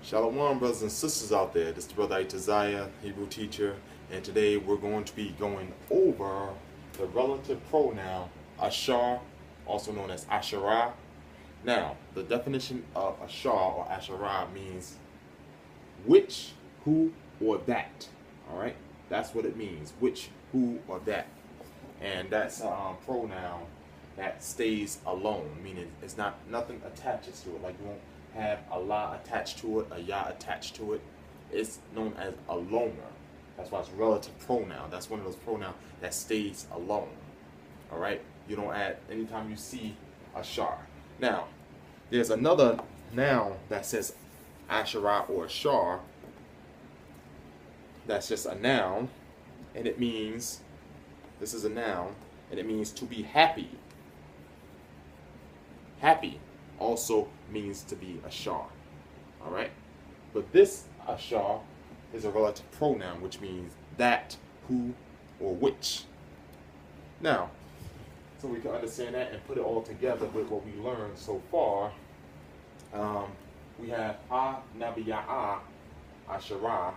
Shalom, brothers and sisters out there. This is Brother Itazayah, Hebrew teacher, and today we're going to be going over the relative pronoun Ashar, also known as Asherah. Now, the definition of Ashar or Asherah means which, who, or that. All right, that's what it means: which, who, or that. And that's a pronoun that stays alone, meaning it's nothing attaches to it. Like you won't have a la attached to it, a ya attached to it. It's known as a loner. That's why it's relative pronoun. That's one of those pronouns that stays alone. All right, you don't add anytime you see Ashar. Now, there's another noun that says Asherah or Ashar. That's just a noun, and it means, this is a noun, and it means to be happy. Happy also means to be Ashar. All right? But this Ashar is a relative pronoun, which means that, who, or which. Now, so we can understand that and put it all together with what we learned so far. We have Ha Nabiya'a Asherah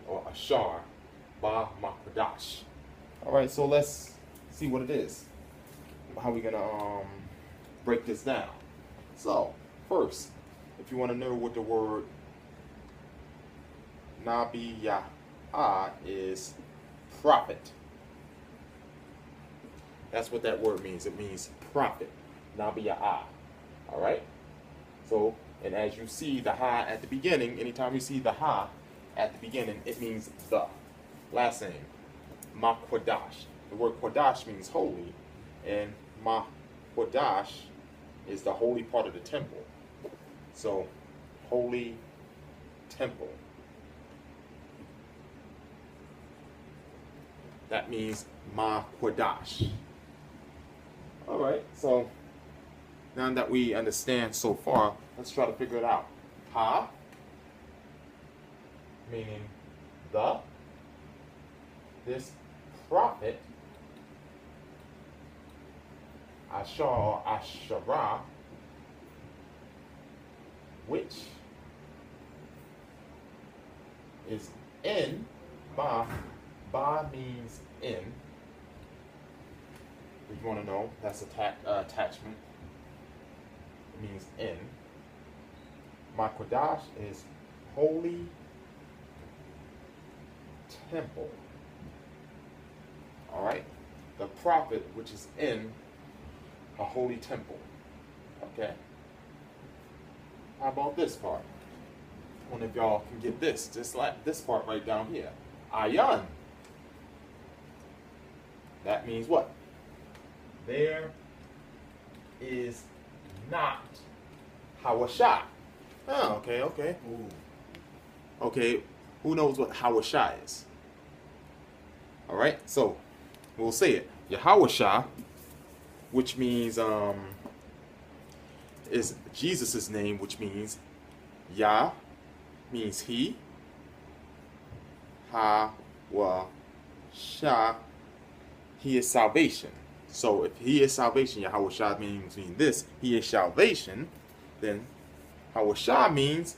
or Ashar Ba Makradash. All right, so let's see what it is. How we gonna break this down? So first, if you want to know what the word Nabiya'a is, prophet. That's what that word means. It means prophet. Nabiya'a. All right. So, and as you see the ha at the beginning, anytime you see the ha at the beginning, it means the. Last name, Makwadash. The word Kwadash means holy, and Makwadash is the holy part of the temple. So, holy temple. That means Makwadash. All right, so now that we understand so far, let's try to figure it out. Ha, meaning the. This prophet, Ashar or Asherah, which is in, ba means in. If you want to know, that's attachment. It means in. Makwadash is holy temple. All right, the prophet, which is in a holy temple. Okay. How about this part? I wonder if y'all can get this, just like this part right down here. Ayan. That means what? There is not Hawashah. Oh, okay. Ooh. Okay, who knows what Hawashah is? All right, so we'll say it. Yahawashah, which means is Jesus' name, which means Yah means he. Ha-wa-shah, he is salvation. So if he is salvation, Yahawashah means this, he is salvation, then Hawashah means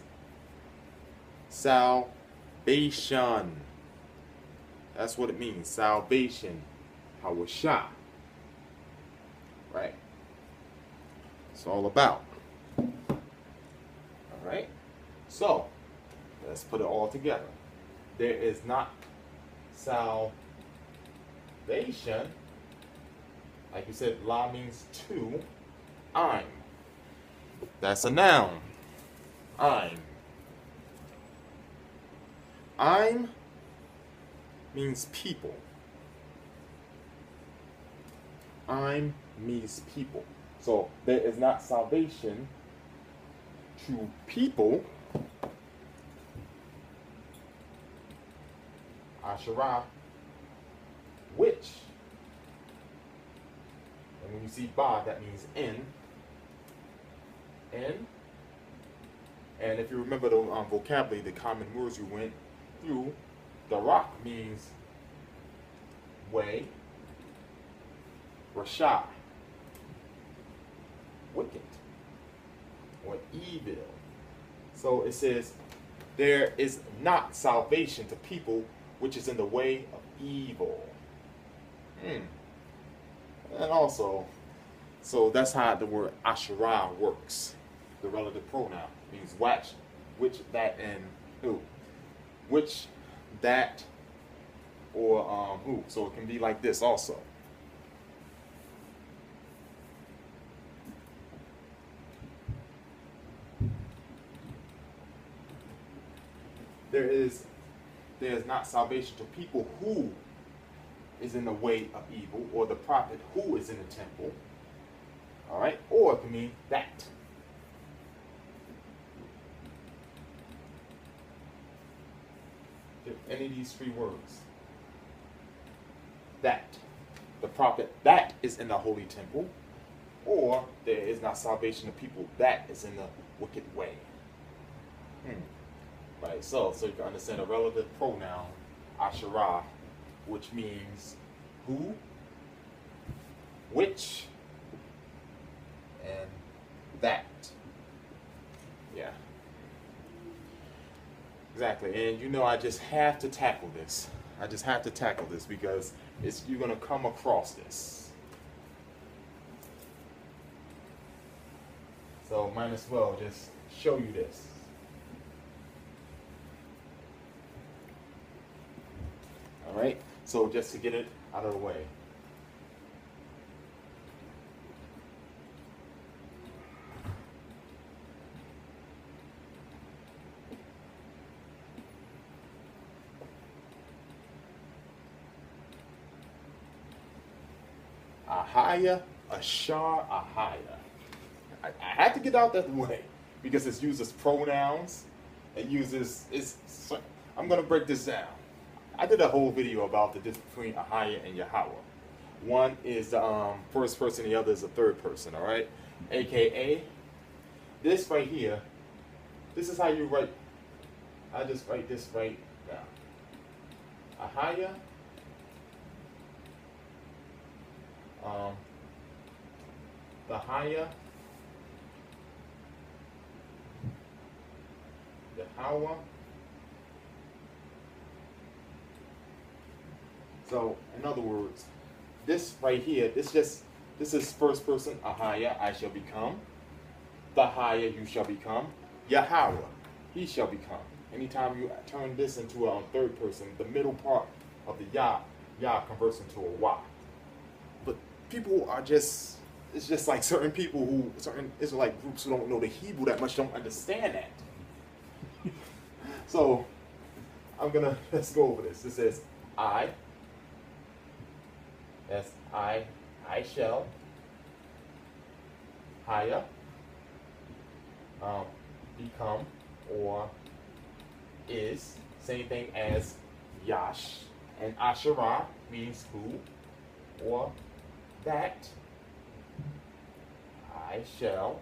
salvation. That's what it means, salvation, Hawashah. Right? It's all about. All right? So, let's put it all together. There is not salvation. Like you said, la means to. I'm. That's a noun. I'm means people. I'm means people. So there is not salvation to people. Asherah, which, and when you see ba, that means in. And if you remember the vocabulary, the common words you went through, the rock means way, Rasha, wicked, or evil. So it says there is not salvation to people which is in the way of evil. And also, so that's how the word Asherah works. The relative pronoun means which, that, and who. Which, that, or who. So it can be like this also. There is not salvation to people who is in the way of evil, or the prophet who is in the temple. All right, or it can mean that. Any of these three words. That. The prophet that is in the holy temple, or there is not salvation to people that is in the wicked way. Right, so you can understand a relative pronoun, Asherah, which means who, which, and that. Yeah. Exactly, and you know I just have to tackle this. I just have to tackle this because you're going to come across this. So might as well just show you this. All right, so just to get it out of the way. Ahaya, Ashar, Ahaya. I had to get out that way because it uses pronouns. It uses, I'm going to break this down. I did a whole video about the difference between Ahaya and Yahweh. One is the first person, the other is the third person, all right? AKA, this right here, this is how you write, I just write this right down. Ahaya, Ahaya, Yahweh. So, in other words, this right here, this is first person, Ahaya, I shall become. Bahaya, you shall become. Yahweh, he shall become. Anytime you turn this into a third person, the middle part of the Yah converts into a Wah. But people are just, it's just like certain Israelite groups who don't know the Hebrew that much don't understand that. So, let's go over this. It says, that's I shall, Haya, become, or is, same thing as Yash, and Asherah means who, or that, I shall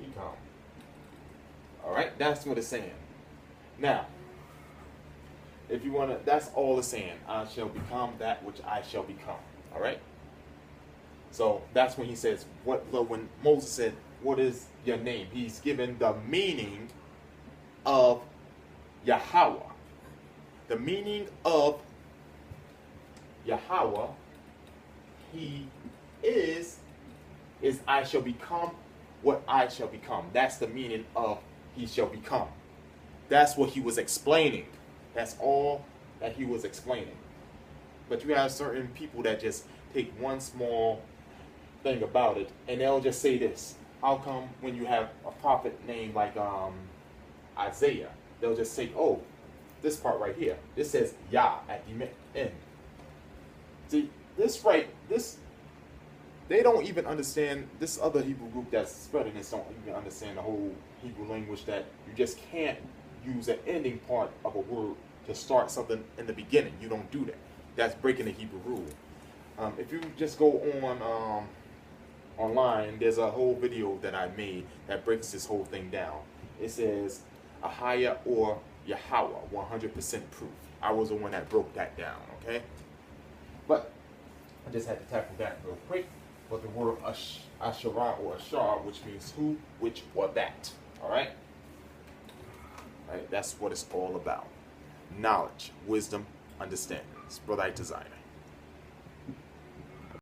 become. Alright, that's what it's saying. Now, if you want to, that's all it's saying. I shall become that which I shall become. All right? So that's when he says, when Moses said, what is your name? He's given the meaning of Yahweh. The meaning of Yahweh, he is I shall become what I shall become. That's the meaning of he shall become. That's what he was explaining. That's all that he was explaining. But you have certain people that just take one small thing about it and they'll just say this. How come when you have a prophet named like Isaiah, they'll just say, oh, this part right here, this says Yah at the end. See, they don't even understand, this other Hebrew group that's spreading this don't even understand the whole Hebrew language, that you just can't use the ending part of a word to start something in the beginning. You don't do that. That's breaking the Hebrew rule. If you just go on online, there's a whole video that I made that breaks this whole thing down. It says Ahaya or Yahweh, 100% proof. I was the one that broke that down, okay? But I just had to tackle that real quick. But the word Asherah or Ashar, which means who, which, or that. All right? Right? That's what it's all about. Knowledge, wisdom, understanding. It's Brother Itazayah.